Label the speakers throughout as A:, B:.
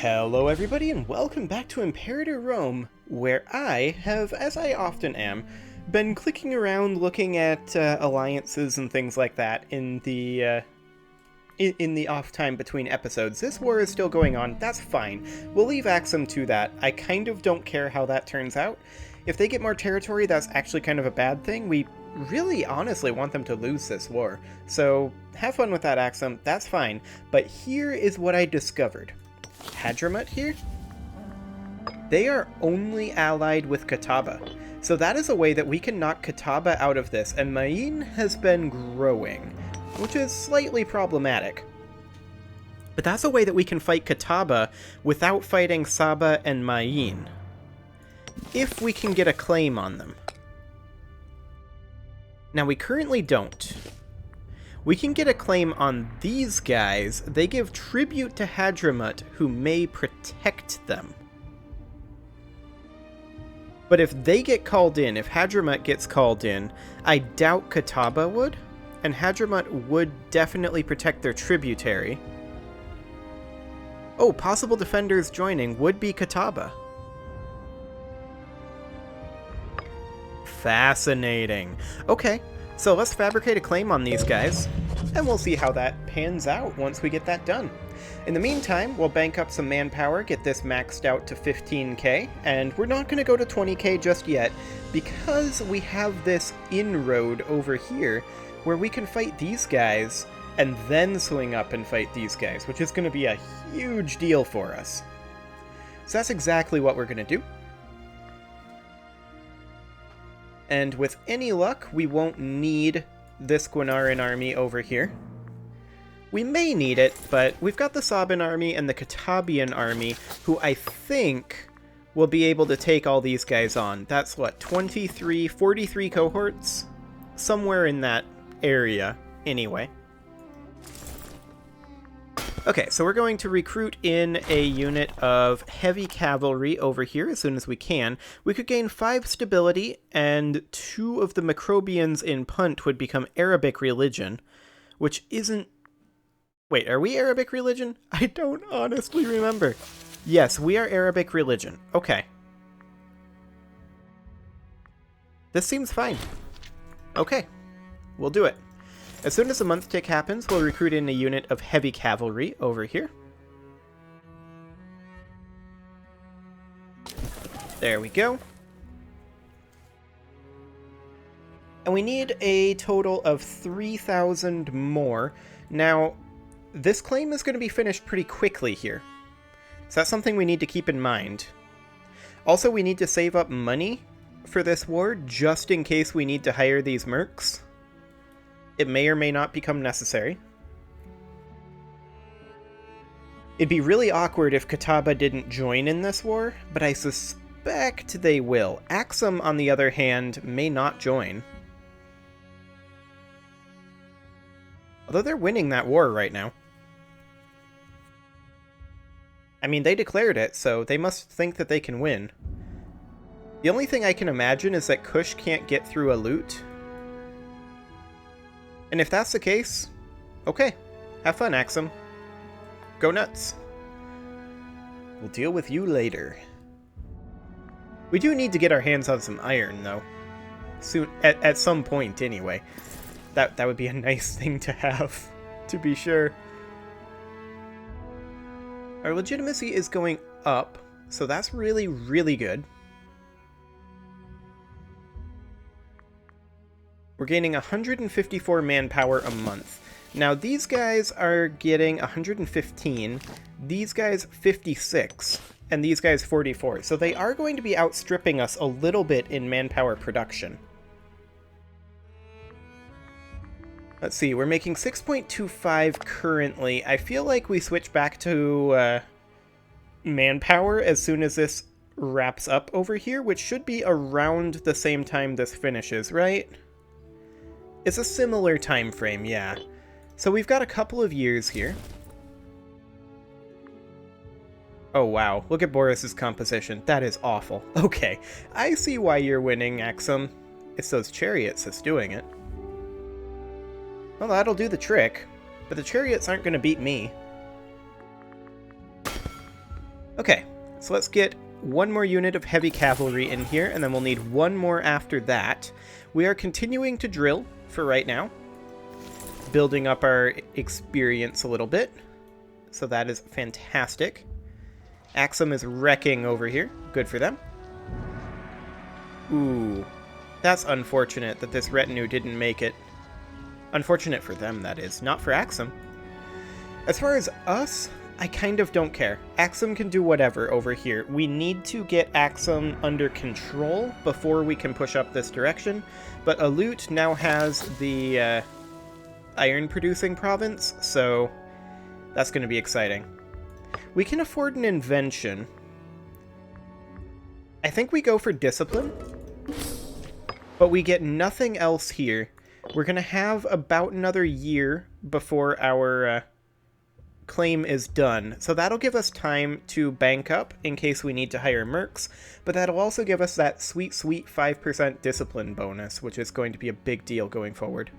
A: Hello everybody and welcome back to Imperator Rome, where I have, as I often am, been clicking around looking at alliances and things like that in the off time between episodes. This war is still going on, that's fine. We'll leave Axum to that. I kind of don't care how that turns out. If they get more territory, that's actually kind of a bad thing. We really honestly want them to lose this war. So have fun with that, Axum, that's fine. But here is what I discovered. Hadramut here? They are only allied with Catawba. So that is a way that we can knock Catawba out of this, and Maine has been growing, which is slightly problematic. But that's a way that we can fight Catawba without fighting Saba and Maine, if we can get a claim on them. Now we currently don't. We can get a claim on these guys. They give tribute to Hadramut, who may protect them. But if they get called in, if Hadramut gets called in, I doubt Catawba would, and Hadramut would definitely protect their tributary. Oh, possible defenders joining would be Catawba. Fascinating. Okay. So let's fabricate a claim on these guys, and we'll see how that pans out once we get that done. In the meantime, we'll bank up some manpower, get this maxed out to 15k, and we're not going to go to 20k just yet, because we have this inroad over here where we can fight these guys and then swing up and fight these guys, which is going to be a huge deal for us. So that's exactly what we're going to do. And with any luck, we won't need this Guanaran army over here. We may need it, but we've got the Saban army and the Katabian army, who I think will be able to take all these guys on. That's what, 23, 43 cohorts? Somewhere in that area, anyway. Okay, so we're going to recruit in a unit of heavy cavalry over here as soon as we can. We could gain 5 stability, and 2 of the Macrobians in Punt would become Arabic religion, which isn't... Wait, are we Arabic religion? I don't honestly remember. Yes, we are Arabic religion. Okay. This seems fine. Okay, we'll do it. As soon as the month tick happens, we'll recruit in a unit of heavy cavalry over here. There we go. And we need a total of 3,000 more. Now, this claim is going to be finished pretty quickly here, so that's something we need to keep in mind. Also, we need to save up money for this war, just in case we need to hire these mercs. It may or may not become necessary. It'd be really awkward if Catawba didn't join in this war, but I suspect they will. Axum, on the other hand, may not join. Although they're winning that war right now. I mean, they declared it, so they must think that they can win. The only thing I can imagine is that Kush can't get through a loot. And if that's the case, okay, have fun, Axum. Go nuts. We'll deal with you later. We do need to get our hands on some iron, though. Soon, at some point, anyway. That would be a nice thing to have, to be sure. Our legitimacy is going up, so that's really, really good. We're gaining 154 manpower a month. Now, these guys are getting 115, these guys 56, and these guys 44. So they are going to be outstripping us a little bit in manpower production. Let's see, we're making 6.25 currently. I feel like we switch back to manpower as soon as this wraps up over here, which should be around the same time this finishes, right? It's a similar time frame, yeah. So we've got a couple of years here. Oh wow, look at Boris's composition. That is awful. Okay, I see why you're winning, Axum. It's those chariots that's doing it. Well, that'll do the trick, but the chariots aren't going to beat me. Okay, so let's get one more unit of heavy cavalry in here, and then we'll need one more after that. We are continuing to drill for right now, building up our experience a little bit, so that is fantastic. Axum is wrecking over here. Good for them. Ooh, that's unfortunate that this retinue didn't make it. Unfortunate for them, that is. Not for Axum. As far as us, I kind of don't care. Axum can do whatever over here. We need to get Axum under control before we can push up this direction, but Alut now has the iron-producing province, so that's going to be exciting. We can afford an invention. I think we go for discipline, but we get nothing else here. We're going to have about another year before our claim is done, so that'll give us time to bank up in case we need to hire mercs, but that'll also give us that sweet 5% discipline bonus, which is going to be a big deal going forward.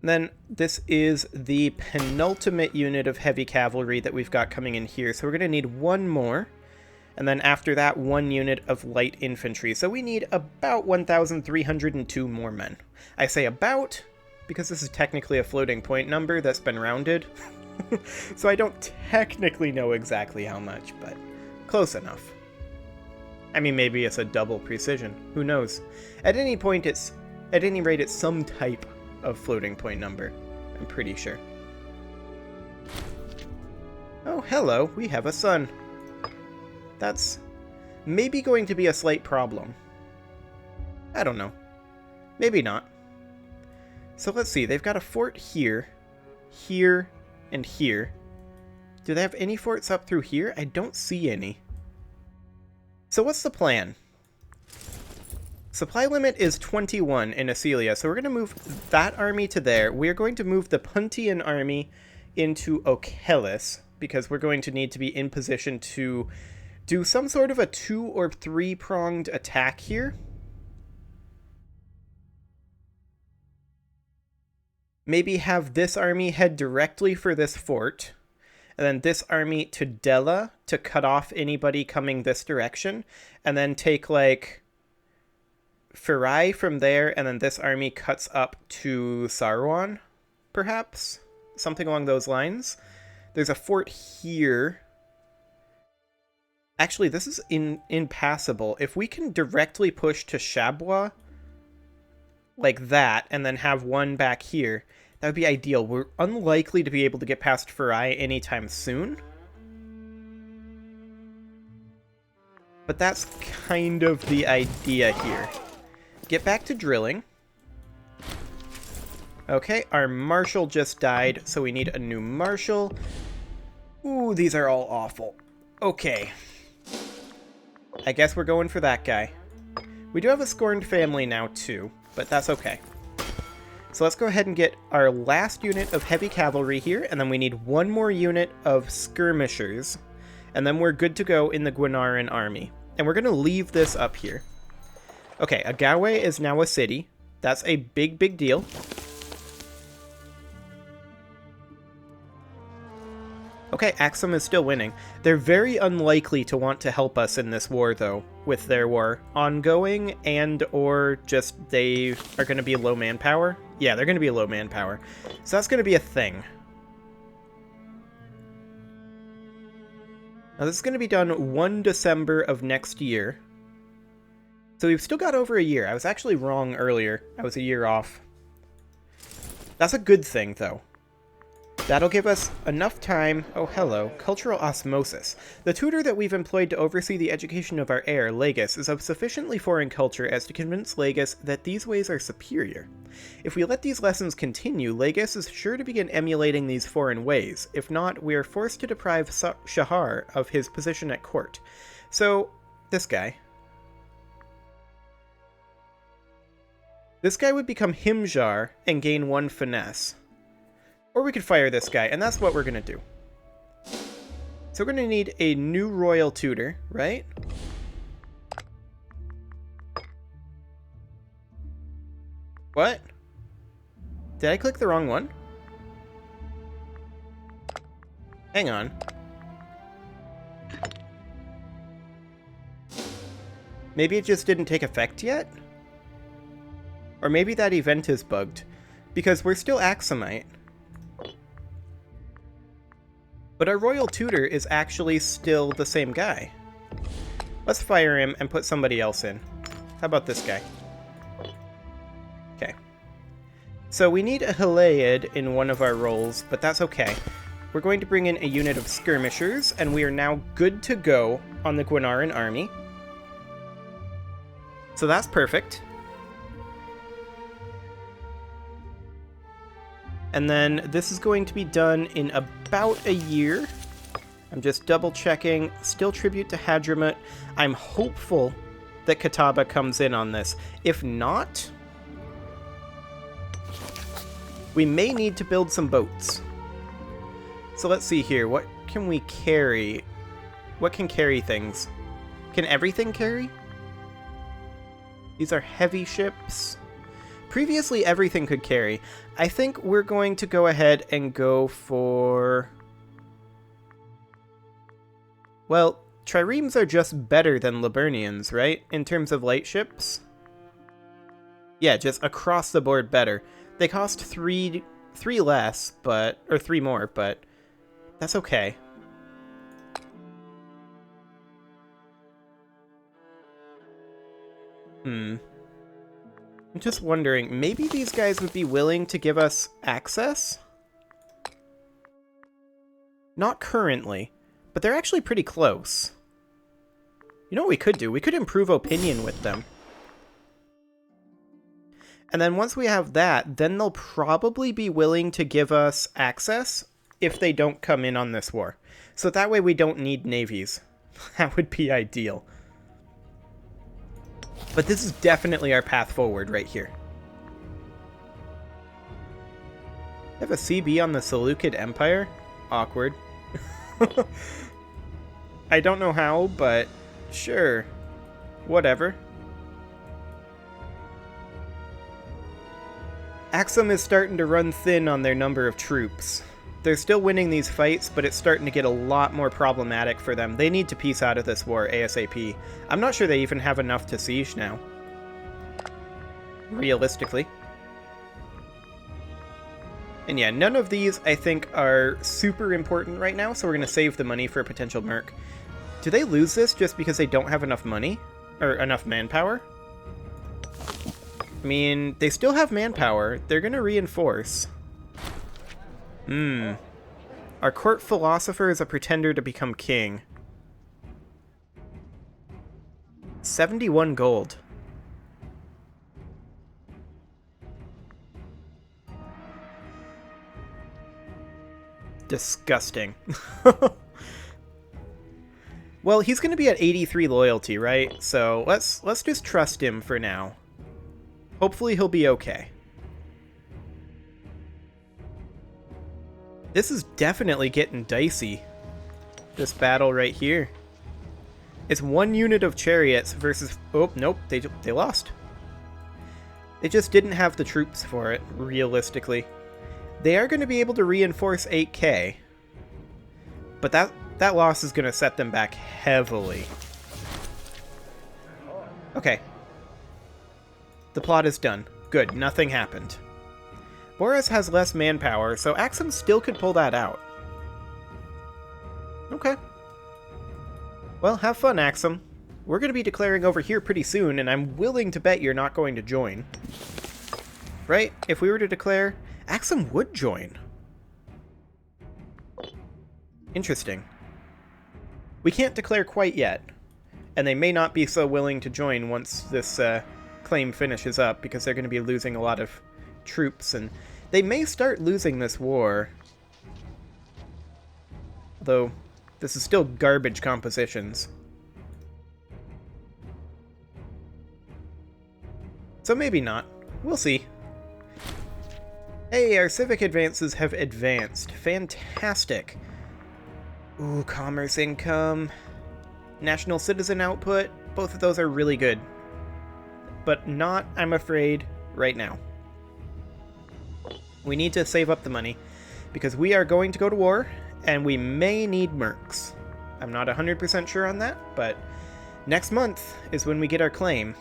A: Then this is the penultimate unit of heavy cavalry that we've got coming in here, so we're going to need one more, and then after that, one unit of light infantry. So we need about 1,302 more men. I say about, because this is technically a floating point number that's been rounded, so I don't technically know exactly how much, but close enough. I mean, maybe it's a double precision. Who knows? At any rate, it's some type of floating point number. I'm pretty sure. Oh, hello. We have a sun. That's maybe going to be a slight problem. I don't know. Maybe not. So let's see. They've got a fort here, here, and here. Do they have any forts up through here? I don't see any. So what's the plan? Supply limit is 21 in Acelia, so we're going to move that army to there. We're going to move the Puntian army into Okelis, because we're going to need to be in position to do some sort of a 2- or 3-pronged attack here. Maybe have this army head directly for this fort, and then this army to Dela to cut off anybody coming this direction, and then take, like, Firai from there, and then this army cuts up to Sarwan, perhaps? Something along those lines. There's a fort here. Actually, this is impassable. If we can directly push to Shabwa, like that, and then have one back here, that would be ideal. We're unlikely to be able to get past Firai anytime soon. But that's kind of the idea here. Get back to drilling. Okay, our marshal just died, so we need a new marshal. Ooh, these are all awful. Okay. I guess we're going for that guy. We do have a scorned family now, too, but that's okay. So let's go ahead and get our last unit of heavy cavalry here, and then we need one more unit of skirmishers, and then we're good to go in the Gwinaran army. And we're going to leave this up here. Okay, Agawe is now a city. That's a big, big deal. Okay, Axum is still winning. They're very unlikely to want to help us in this war, though, with their war ongoing, and or just they are going to be low manpower. Yeah, they're going to be low manpower. So that's going to be a thing. Now, this is going to be done 1 December of next year. So we've still got over a year. I was actually wrong earlier. I was a year off. That's a good thing, though. That'll give us enough time... Oh, hello. Cultural osmosis. The tutor that we've employed to oversee the education of our heir, Legis, is of sufficiently foreign culture as to convince Legis that these ways are superior. If we let these lessons continue, Legis is sure to begin emulating these foreign ways. If not, we are forced to deprive Shahar of his position at court. So, this guy... This guy would become Himjar and gain 1 finesse. Or we could fire this guy, and that's what we're going to do. So we're going to need a new royal tutor, right? What? Did I click the wrong one? Hang on. Maybe it just didn't take effect yet? Or maybe that event is bugged. Because we're still Axumite. But our Royal Tutor is actually still the same guy. Let's fire him and put somebody else in. How about this guy? Okay. So we need a Heliad in one of our roles, but that's okay. We're going to bring in a unit of skirmishers, and we are now good to go on the Gwenaran army. So that's perfect. And then this is going to be done in about a year. I'm just double checking. Still tribute to Hadramut. I'm hopeful that Catawba comes in on this. If not, we may need to build some boats. So let's see here. What can we carry? What can carry things? Can everything carry? These are heavy ships. Previously, everything could carry. I think we're going to go ahead and go for... Well, triremes are just better than Liburnians, right? In terms of light ships? Yeah, just across the board better. They cost three less, but... Or 3 more, but... That's okay. I'm just wondering, maybe these guys would be willing to give us access? Not currently, but they're actually pretty close. You know what we could do? We could improve opinion with them. And then once we have that, then they'll probably be willing to give us access if they don't come in on this war. So that way we don't need navies. That would be ideal. But this is definitely our path forward right here. I have a CB on the Seleucid Empire? Awkward. I don't know how, but sure. Whatever. Axum is starting to run thin on their number of troops. They're still winning these fights, but it's starting to get a lot more problematic for them. They need to peace out of this war ASAP. I'm not sure they even have enough to siege now. Realistically. And yeah, none of these, I think, are super important right now, so we're going to save the money for a potential merc. Do they lose this just because they don't have enough money? Or enough manpower? I mean, they still have manpower. They're going to reinforce. Our court philosopher is a pretender to become king. 71 gold. Disgusting. Well, he's going to be at 83 loyalty, right? So let's just trust him for now. Hopefully he'll be okay. This is definitely getting dicey. This battle right here. It's 1 unit of chariots versus... Oh, nope, they lost. They just didn't have the troops for it, realistically. They are going to be able to reinforce 8k. But that loss is going to set them back heavily. Okay. The plot is done. Good, nothing happened. Boris has less manpower, so Axum still could pull that out. Okay. Well, have fun, Axum. We're going to be declaring over here pretty soon, and I'm willing to bet you're not going to join. Right? If we were to declare, Axum would join. Interesting. We can't declare quite yet, and they may not be so willing to join once this claim finishes up, because they're going to be losing a lot of troops, and they may start losing this war. Though, this is still garbage compositions. So maybe not. We'll see. Hey, our civic advances have advanced. Fantastic. Ooh, commerce income. National citizen output. Both of those are really good. But not, I'm afraid, right now. We need to save up the money, because we are going to go to war, And we may need mercs. I'm not 100% sure on that, but next month is when we get our claim.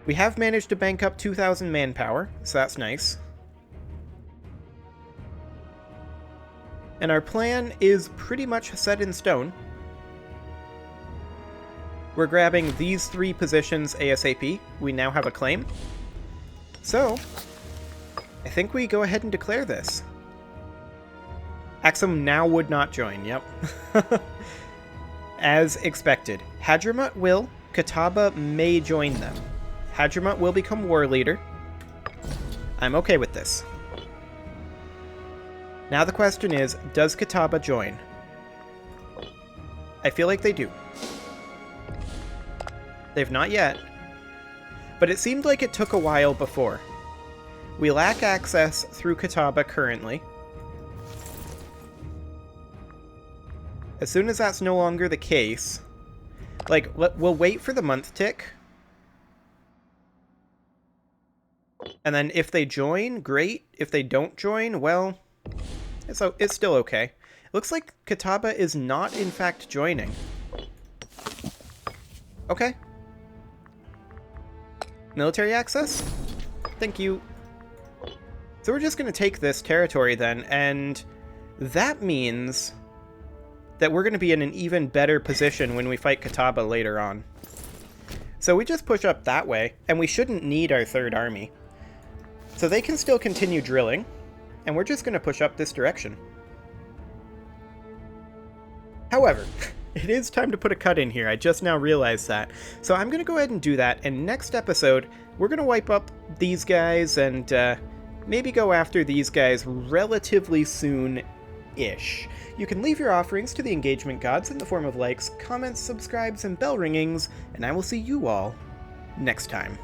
A: We have managed to bank up 2,000 manpower, so that's nice. And our plan is pretty much set in stone. We're grabbing these 3 positions ASAP. We now have a claim. So, I think we go ahead and declare this. Axum now would not join, yep. As expected. Hadramut will, Kataba may join them. Hadramut will become war leader. I'm okay with this. Now the question is, does Kataba join? I feel like they do. They've not yet. But it seemed like it took a while before. We lack access through Kataba currently. As soon as that's no longer the case, like, we'll wait for the month tick. And then if they join, great. If they don't join, well, it's still okay. It looks like Kataba is not, in fact, joining. Okay. Military access? Thank you. So we're just going to take this territory then, and that means that we're going to be in an even better position when we fight Kataba later on. So we just push up that way, and we shouldn't need our 3rd army. So they can still continue drilling, and we're just going to push up this direction. However, it is time to put a cut in here. I just now realized that. So I'm going to go ahead and do that, and next episode, we're going to wipe up these guys and maybe go after these guys relatively soon-ish. You can leave your offerings to the engagement gods in the form of likes, comments, subscribes, and bell ringings, and I will see you all next time.